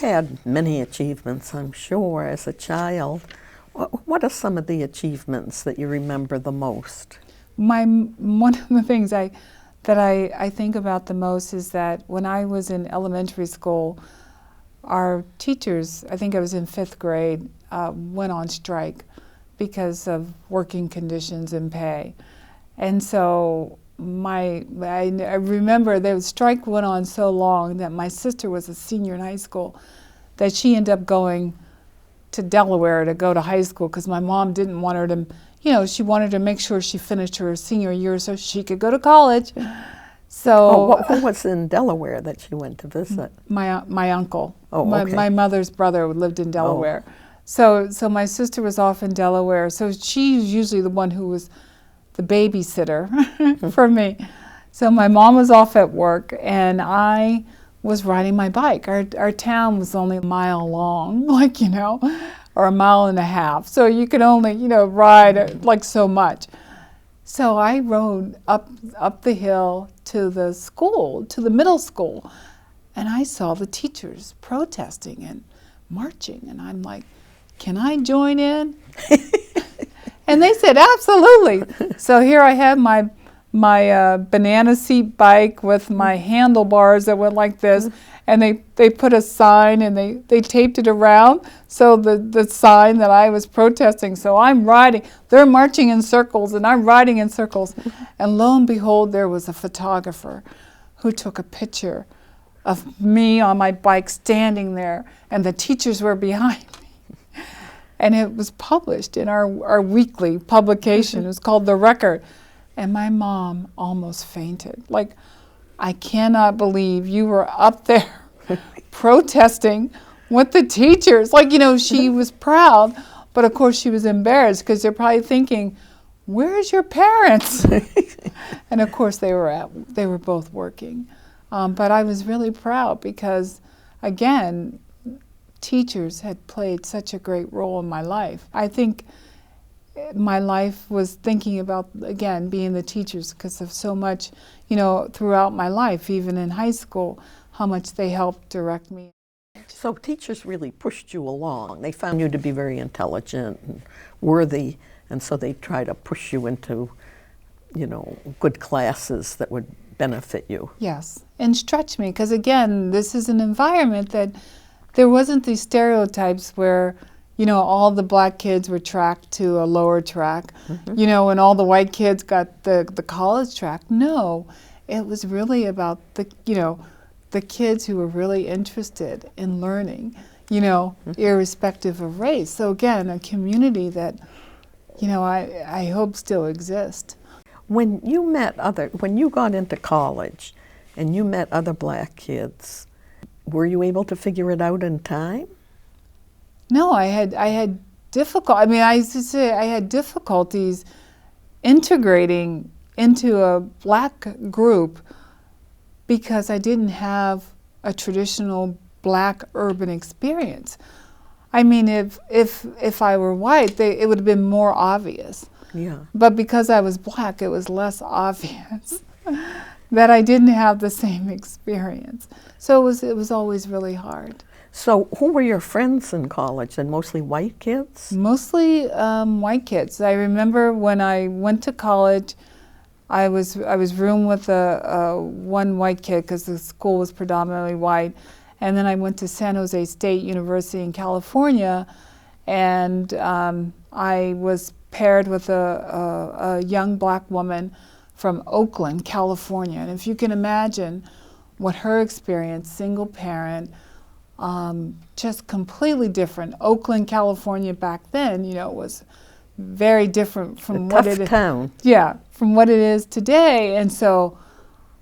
had many achievements, I'm sure, as a child. What are some of the achievements that you remember the most? One of the things that I think about the most is that when I was in elementary school, our teachers, I think I was in 5th grade, went on strike because of working conditions and pay. And so I remember the strike went on so long that my sister was a senior in high school that she ended up going to Delaware to go to high school because my mom didn't want her to, she wanted to make sure she finished her senior year so she could go to college. So who was in Delaware that she went to visit? My uncle. Oh, okay. My mother's brother lived in Delaware. So my sister was off in Delaware. So she's usually the one who was the babysitter for me. So my mom was off at work and I was riding my bike. Our town was only a mile long, or a mile and a half. So you could only, ride like so much. So I rode up the hill to the school, to the middle school, and I saw the teachers protesting and marching. And I'm like, can I join in? And they said, absolutely. So here I had my banana seat bike with my handlebars that went like this, and they put a sign and they taped it around, so the sign that I was protesting. So I'm riding, they're marching in circles and I'm riding in circles. And lo and behold, there was a photographer who took a picture of me on my bike standing there, and the teachers were behind me. And it was published in our weekly publication. It was called The Record. And my mom almost fainted. Like, I cannot believe you were up there protesting with the teachers. Like, she was proud, but of course she was embarrassed because they're probably thinking, where's your parents? And of course they were both working. But I was really proud because, again, teachers had played such a great role in my life. I think my life was thinking about, again, being the teachers because of so much, throughout my life, even in high school, how much they helped direct me. So teachers really pushed you along. They found you to be very intelligent and worthy, and so they try to push you into, good classes that would benefit you. Yes, and stretch me, because again, this is an environment that there wasn't these stereotypes where, all the black kids were tracked to a lower track, and all the white kids got the college track. No, it was really about the kids who were really interested in learning, irrespective of race. So again, a community that, I hope still exists. When you got into college and you met other black kids, were you able to figure it out in time? No, I had difficulty. I mean, I used to say I had difficulties integrating into a black group because I didn't have a traditional black urban experience. I mean, if I were white, it would have been more obvious. Yeah. But because I was black, it was less obvious that I didn't have the same experience. So it was always really hard. So who were your friends in college, and mostly white kids? Mostly white kids. I remember when I went to college, I was rooming with one white kid because the school was predominantly white, and then I went to San Jose State University in California, and I was paired with a young black woman from Oakland, California. And if you can imagine what her experience, single parent, just completely different. Oakland, California back then, was very different from what it is. Town. Yeah, from what it is today. And so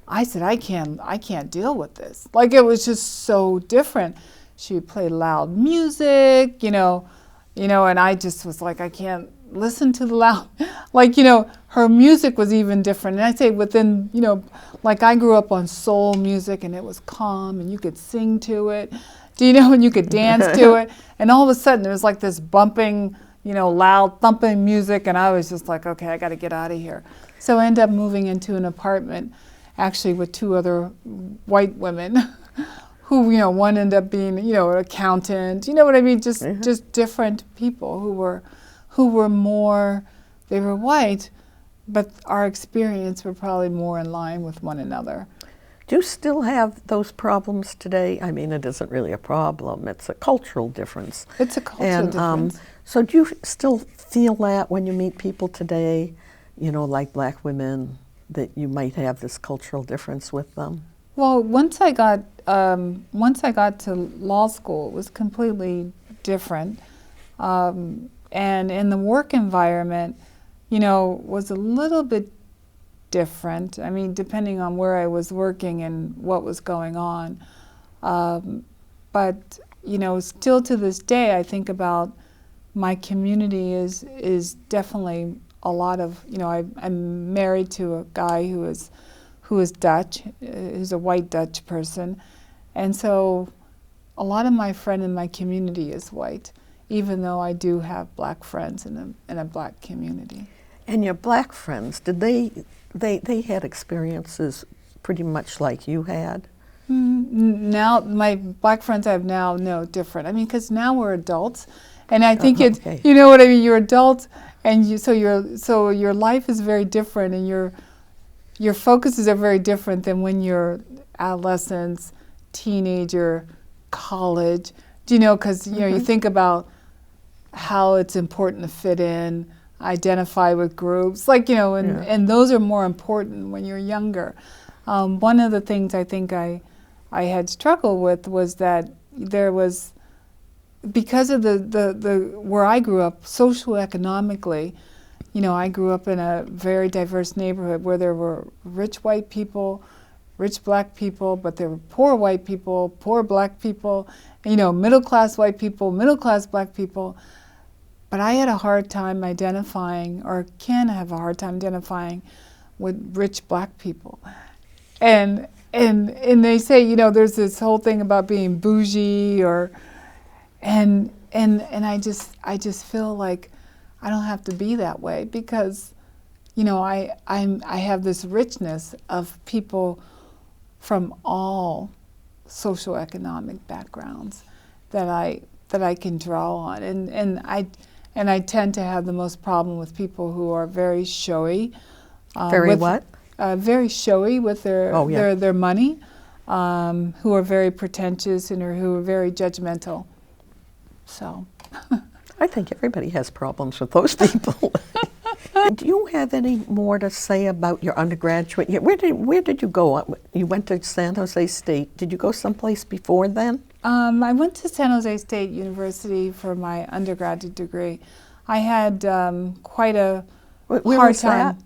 I said, I can't deal with this. Like, it was just so different. She would play loud music, and I just was like, I can't listen to the loud, her music was even different. And I say within, like I grew up on soul music and it was calm and you could sing to it, and you could dance to it. And all of a sudden there was like this bumping, loud thumping music, and I was just like, okay, I got to get out of here. So I ended up moving into an apartment actually with two other white women who, you know, one ended up being, you know, an accountant. You know what I mean? Just different people who were more, they were white, but our experience were probably more in line with one another. Do you still have those problems today? I mean, it isn't really a problem. It's a cultural difference. It's a cultural difference. So do you still feel that when you meet people today, you know, like black women, that you might have this cultural difference with them? Well, once I got to law school, it was completely different. And in the work environment, you know, was a little bit different. I mean, depending on where I was working and what was going on. But, you know, still to this day, I think about my community is definitely a lot of, you know, I'm married to a guy who is Dutch, who's a white Dutch person. And so a lot of my friend in my community is white, even though I do have black friends in a black community. And your black friends, did they had experiences pretty much like you had? Now, my black friends I have now, no, different. I mean, because now we're adults, and I think it's, okay. you know what I mean, you're adults, and so your life is very different, and your focuses are very different than when you're adolescents, teenager, college. Do you know, because, you know, you think about how it's important to fit in, identify with groups, like, you know, and those are more important when you're younger. One of the things I think I had struggled with was that there was, because of the where I grew up, socioeconomically, you know, I grew up in a very diverse neighborhood where there were rich white people, rich black people, but there were poor white people, poor black people, you know, middle-class white people, middle-class black people. But I had a hard time identifying, or can have a hard time identifying, with rich black people. And they say, you know, there's this whole thing about being bougie, and I just feel like I don't have to be that way, because, you know, I have this richness of people from all socioeconomic backgrounds that I can draw on, and I tend to have the most problem with people who are very showy. Very showy with their money, who are very pretentious and who are very judgmental. So, I think everybody has problems with those people. Do you have any more to say about your undergraduate year? Where did you go? You went to San Jose State. Did you go someplace before then? I went to San Jose State University for my undergraduate degree. I had quite a hard time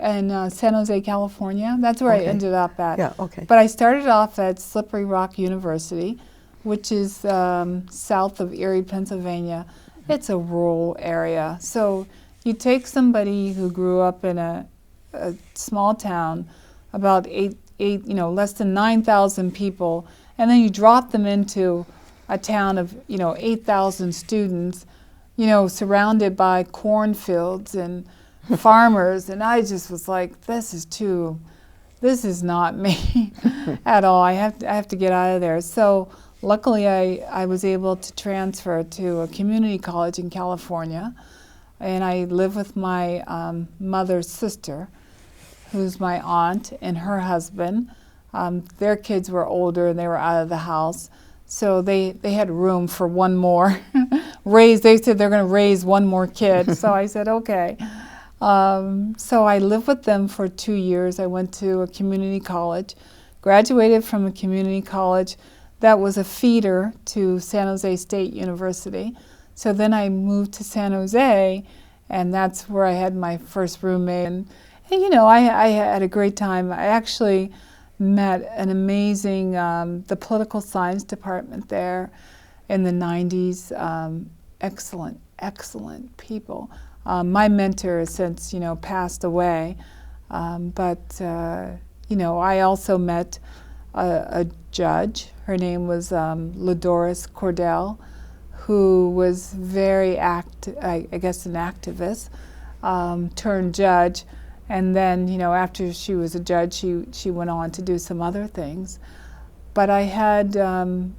in San Jose, California. That's where I ended up at. Yeah, okay. But I started off at Slippery Rock University, which is south of Erie, Pennsylvania. It's a rural area. So you take somebody who grew up in a small town, about less than 9,000 people, and then you drop them into a town of, 8,000 students, surrounded by cornfields and farmers, and I just was like, this is not me at all. I have to get out of there. So luckily I was able to transfer to a community college in California, and I live with my mother's sister, who's my aunt, and her husband. Their kids were older and they were out of the house, so they had room for one more they said they're going to raise one more kid. So I said, okay. So I lived with them for 2 years. I went to a community college, graduated from a community college that was a feeder to San Jose State University. So then I moved to San Jose, and that's where I had my first roommate. And I had a great time. I actually met an amazing, the political science department there in the 90s. Excellent people. My mentor has since, passed away. But I also met a judge. Her name was Ladoris Cordell, who was very I guess an activist, turned judge. And then, after she was a judge, she went on to do some other things. but I had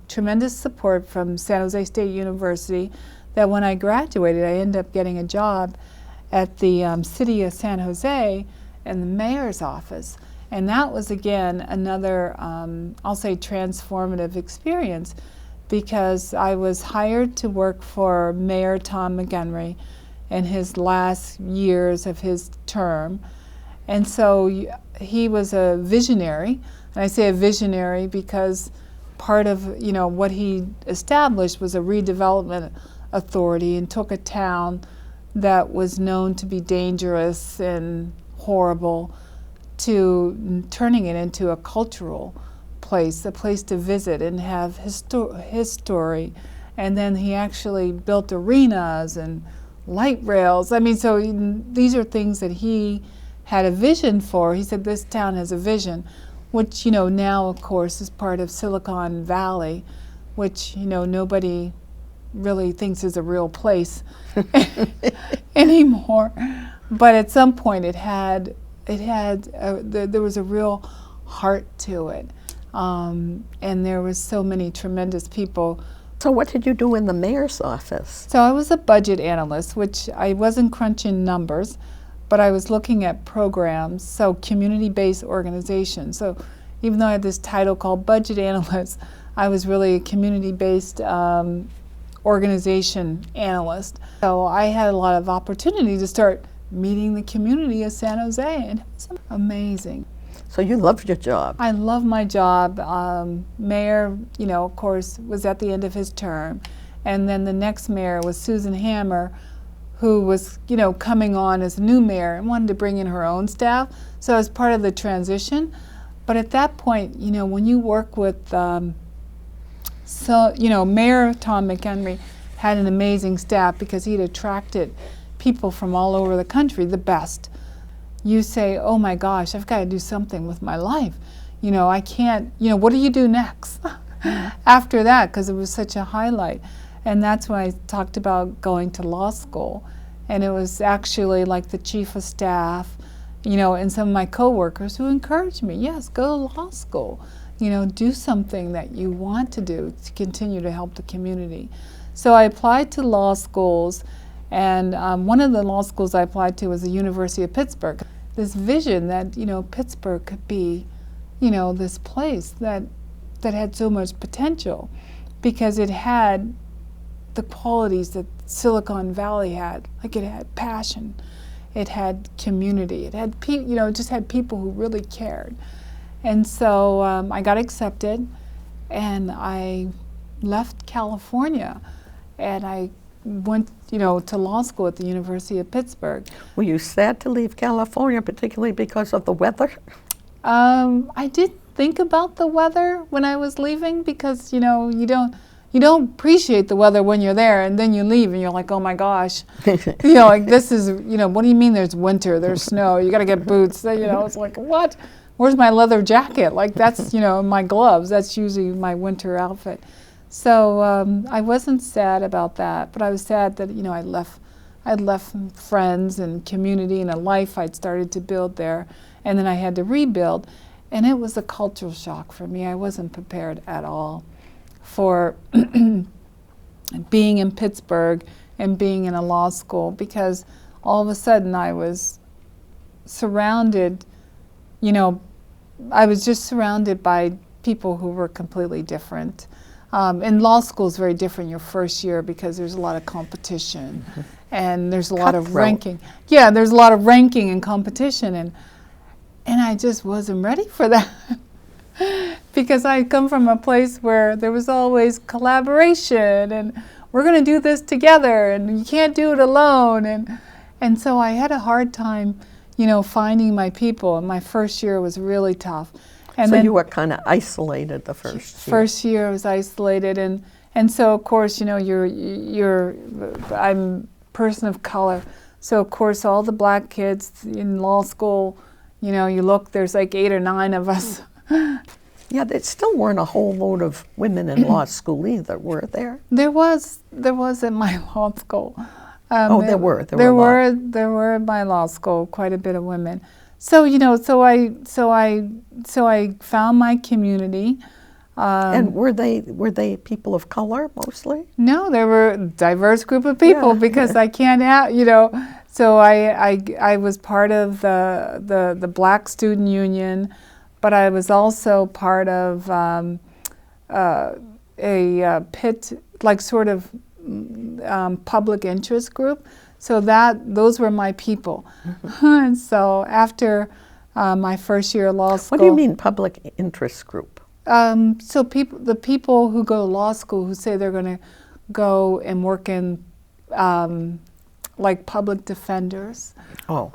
tremendous support from San Jose State University that when I graduated, I ended up getting a job at the city of San Jose in the mayor's office. And that was, again, another, I'll say, transformative experience, because I was hired to work for Mayor Tom Montgomery in his last years of his term. And so he was a visionary. And I say a visionary because part of what he established was a redevelopment authority, and took a town that was known to be dangerous and horrible to turning it into a cultural place, a place to visit and have his story. And then he actually built arenas and light rails. I mean, so these are things that he had a vision for. He said this town has a vision, which now of course is part of Silicon Valley, which nobody really thinks is a real place anymore. But at some point there was a real heart to it, and there was so many tremendous people. So what did you do in the mayor's office? So I was a budget analyst, which I wasn't crunching numbers, but I was looking at programs, so community-based organizations. So even though I had this title called budget analyst, I was really a community-based organization analyst. So I had a lot of opportunity to start meeting the community of San Jose, and it was amazing. So you loved your job. I love my job. Mayor, of course, was at the end of his term, and then the next mayor was Susan Hammer, who was, coming on as a new mayor and wanted to bring in her own staff. So as part of the transition, but at that point, when you work with Mayor Tom Montgomery had an amazing staff because he'd attracted people from all over the country, the best. You say, oh my gosh, I've got to do something with my life. I can't, what do you do next after that? Because it was such a highlight. And that's when I talked about going to law school. And it was actually like the chief of staff, and some of my coworkers who encouraged me, yes, go to law school. Do something that you want to do to continue to help the community. So I applied to law schools, and one of the law schools I applied to was the University of Pittsburgh. This vision that, Pittsburgh could be, this place that had so much potential, because it had the qualities that Silicon Valley had. Like, it had passion, it had community, it had it just had people who really cared. And so I got accepted, and I left California, and I went, to law school at the University of Pittsburgh. Were you sad to leave California, particularly because of the weather? I did think about the weather when I was leaving, because you don't appreciate the weather when you're there, and then you leave and you're like, oh my gosh, like this is, what do you mean there's winter, there's snow, you got to get boots, it's like, what? Where's my leather jacket? Like, that's, my gloves, that's usually my winter outfit. So I wasn't sad about that, but I was sad that, I'd left friends and community and a life I'd started to build there, and then I had to rebuild, and it was a cultural shock for me. I wasn't prepared at all for being in Pittsburgh and being in a law school, because all of a sudden I was surrounded, I was just surrounded by people who were completely different. And law school is very different your first year, because there's a lot of competition and there's a lot of ranking. Yeah, there's a lot of ranking and competition, and I just wasn't ready for that. Because I come from a place where there was always collaboration, and we're going to do this together, and you can't do it alone. And so I had a hard time, finding my people, and my first year was really tough. And so then you were kind of isolated the first year. First year I was isolated, and so of course, I'm a person of color, so of course all the black kids in law school, you look, there's like 8 or 9 of us. Yeah, there still weren't a whole load of women in law school either, were there? There was at my law school. There were at my law school quite a bit of women. So so I found my community. And were they people of color mostly? No, they were a diverse group of people because I can't have, so I was part of the Black Student Union, but I was also part of a PIT, like sort of public interest group. So those were my people. And so after my first year of law school. What do you mean public interest group? So the people who go to law school who say they're going to go and work in like public defenders. Oh,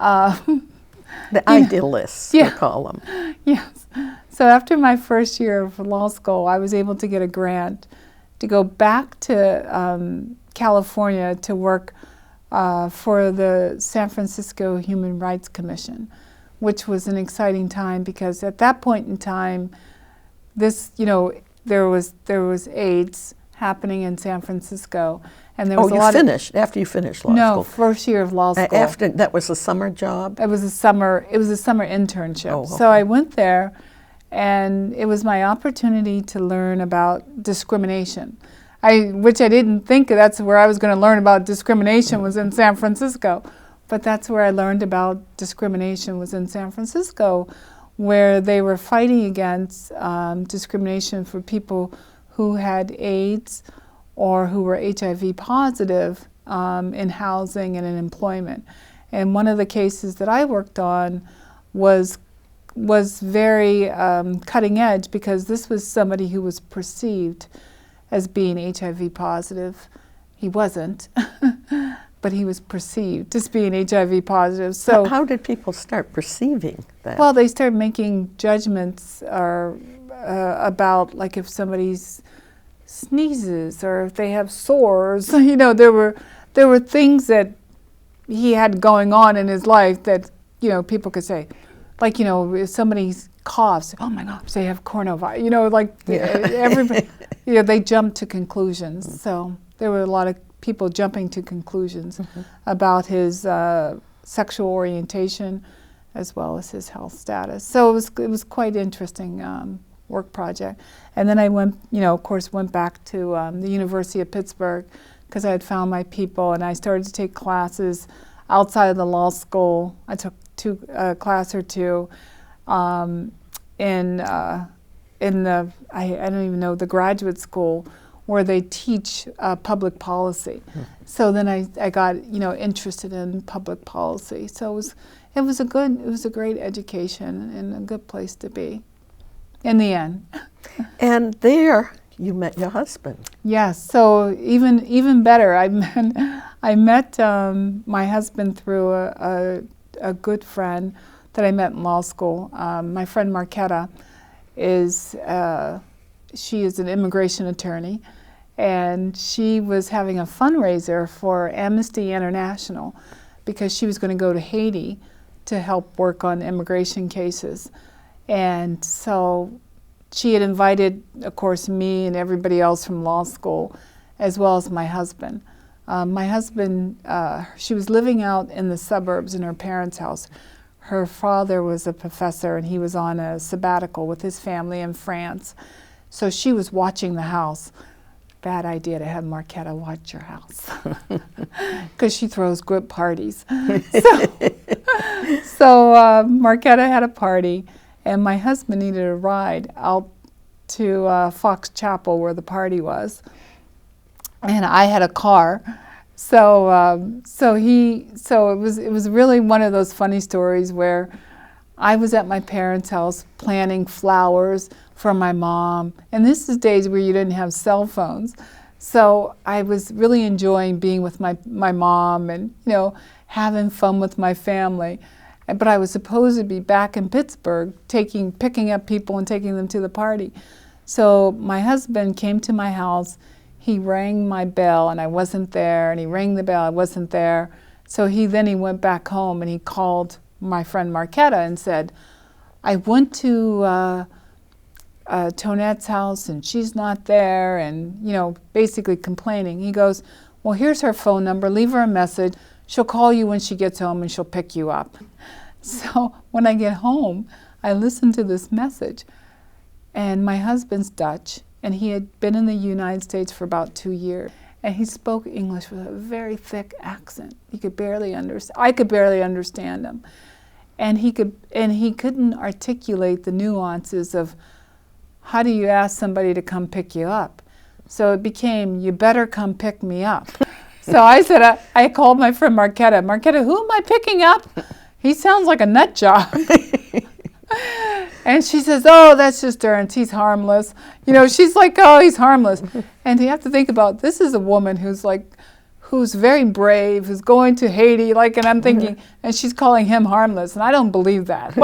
the idealists, yeah. we call them. Yes. So after my first year of law school, I was able to get a grant to go back to California to work for the San Francisco Human Rights Commission, which was an exciting time because at that point in time, there was AIDS happening in San Francisco, and there was a lot after you finished law school? No, first year of law school. After that was a summer job? It was a summer internship. Oh, okay. So I went there, and it was my opportunity to learn about discrimination. Which I didn't think that's where I was going to learn about discrimination was in San Francisco, but that's where I learned about discrimination was in San Francisco, where they were fighting against discrimination for people who had AIDS or who were HIV positive in housing and in employment. And one of the cases that I worked on was very cutting edge because this was somebody who was perceived as being HIV positive. He wasn't, but he was perceived as being HIV positive. So how did people start perceiving that? Well, they started making judgments about like if somebody sneezes or if they have sores. There were things that he had going on in his life that people could say, like if somebody coughs, oh my gosh, they have coronavirus. Everybody, they jumped to conclusions. Mm-hmm. So there were a lot of people jumping to conclusions about his sexual orientation as well as his health status. So it was quite interesting work project. And then I went back to the University of Pittsburgh because I had found my people, and I started to take classes outside of the law school. I took a class or two in the I don't even know, the graduate school where they teach public policy. So then I got interested in public policy. So it was a great education and a good place to be in the end. And there you met your husband. Yes. So even better, I met my husband through a good friend that I met in law school. My friend Marquetta she is an immigration attorney, and she was having a fundraiser for Amnesty International because she was going to go to Haiti to help work on immigration cases. And so she had invited, of course, me and everybody else from law school, as well as my husband. My husband, she was living out in the suburbs in her parents' house. Her father was a professor, and he was on a sabbatical with his family in France. So she was watching the house. Bad idea to have Marquetta watch your house because she throws group parties. So Marquetta had a party, and my husband needed a ride out to Fox Chapel where the party was, and I had a car. So it was really one of those funny stories where I was at my parents' house planning flowers for my mom, and this is days where you didn't have cell phones. So I was really enjoying being with my mom and having fun with my family. But I was supposed to be back in Pittsburgh picking up people and taking them to the party. So my husband came to my house. He rang my bell and I wasn't there, and he rang the bell, I wasn't there. So he went back home and he called my friend Marquetta and said, I went to Toinette's house and she's not there, and basically complaining. He goes, well, here's her phone number, leave her a message. She'll call you when she gets home and she'll pick you up. So when I get home, I listen to this message. And my husband's Dutch, and he had been in the United States for about 2 years. And he spoke English with a very thick accent. He could barely understand. I could barely understand him. And he couldn't articulate the nuances of how do you ask somebody to come pick you up. So it became, you better come pick me up. So I said, I called my friend Marquetta. Marquetta, who am I picking up? He sounds like a nut job. And she says, oh, that's just Ernst, he's harmless. You know, she's like, oh, he's harmless. And you have to think about, this is a woman who's very brave, who's going to Haiti, and I'm thinking, and she's calling him harmless, and I don't believe that,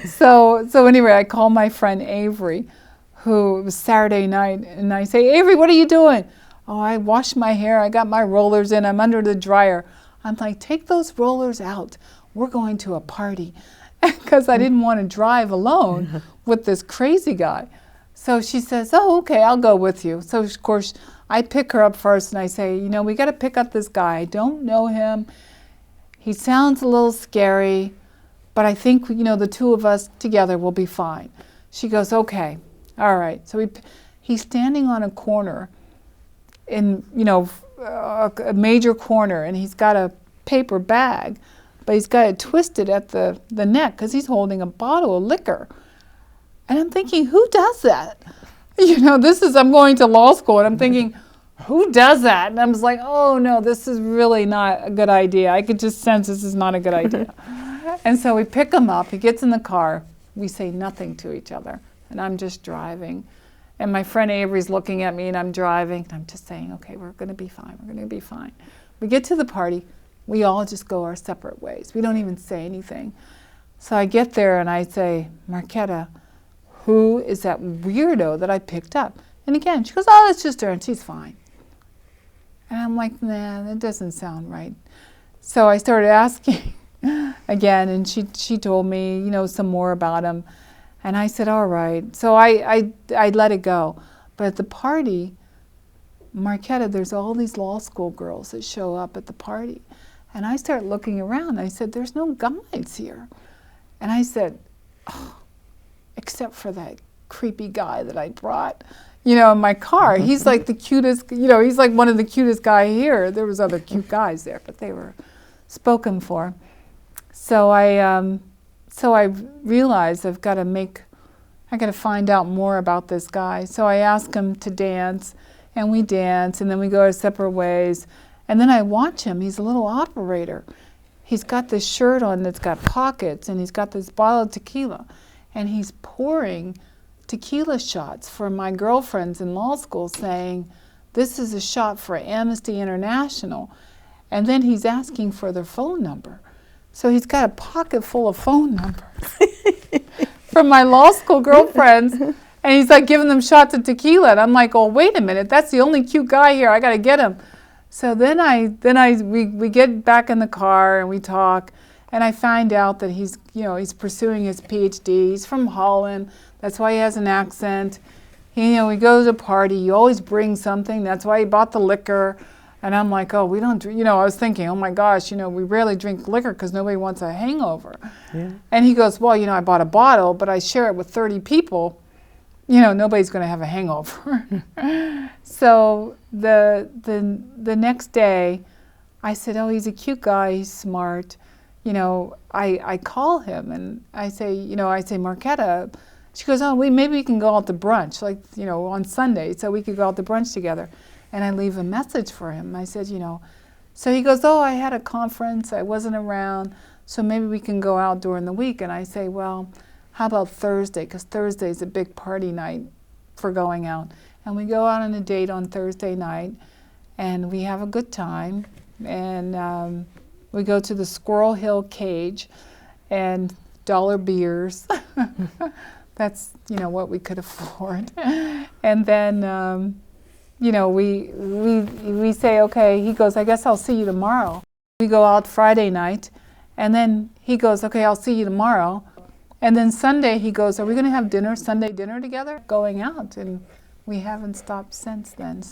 So anyway, I call my friend Avery, who it was Saturday night, and I say, Avery, what are you doing? Oh, I washed my hair, I got my rollers in, I'm under the dryer. I'm like, take those rollers out. We're going to a party. Because I didn't want to drive alone with this crazy guy. So she says, oh, okay, I'll go with you. So, of course, I pick her up first, and I say, you know, we got to pick up this guy. I don't know him. He sounds a little scary, but I think, you know, the two of us together will be fine. She goes, okay, all right. So he's standing on a corner in, you know, a major corner, and he's got a paper bag, but he's got it twisted at the neck because he's holding a bottle of liquor. And I'm thinking, who does that? You know, I'm going to law school, and I'm thinking, who does that? And I'm just like, oh, no, this is really not a good idea. I could just sense this is not a good idea. And so we pick him up. He gets in the car. We say nothing to each other, and I'm just driving. And my friend Avery's looking at me, and I'm driving. And I'm just saying, okay, we're going to be fine. We're going to be fine. We get to the party. We all just go our separate ways. We don't even say anything. So I get there and I say, Marquetta, who is that weirdo that I picked up? And again, she goes, oh, it's just her, and she's fine. And I'm like, nah, that doesn't sound right. So I started asking again, and she told me, you know, some more about him. And I said, all right. So I let it go. But at the party, Marquetta, there's all these law school girls that show up at the party. And I start looking around. I said, there's no guys here. And I said, oh, except for that creepy guy that I brought, you know, in my car. He's like the cutest, you know, he's like one of the cutest guys here. There was other cute guys there, but they were spoken for. So I realized I got to find out more about this guy. So I asked him to dance, and we dance, and then we go our separate ways. And then I watch him. He's a little operator. He's got this shirt on that's got pockets, and he's got this bottle of tequila. And he's pouring tequila shots for my girlfriends in law school, saying, this is a shot for Amnesty International. And then he's asking for their phone number. So he's got a pocket full of phone numbers from my law school girlfriends. And he's like giving them shots of tequila. And I'm like, oh, wait a minute. That's the only cute guy here. I got to get him. So we get back in the car and we talk, and I find out that he's pursuing his PhD. He's from Holland. That's why he has an accent. He goes to a party. He always brings something. That's why he bought the liquor. And I'm like, oh, we don't drink. I was thinking, oh my gosh, we rarely drink liquor because nobody wants a hangover. Yeah. And he goes, well, I bought a bottle, but I share it with 30 people. Nobody's going to have a hangover. So the next day, I said, oh, he's a cute guy, he's smart. I call him and I say, Marquetta. She goes, oh, maybe we can go out to brunch, on Sunday, so we could go out to brunch together. And I leave a message for him. I said, so he goes, oh, I had a conference, I wasn't around, so maybe we can go out during the week. And I say, well, how about Thursday? Because Thursday is a big party night for going out. And we go out on a date on Thursday night, and we have a good time. And we go to the Squirrel Hill Cage and dollar beers. That's, what we could afford. And then, we say, okay, he goes, I guess I'll see you tomorrow. We go out Friday night, and then he goes, okay, I'll see you tomorrow. And then Sunday he goes, are we going to have dinner, Sunday dinner together? Going out, and we haven't stopped since then.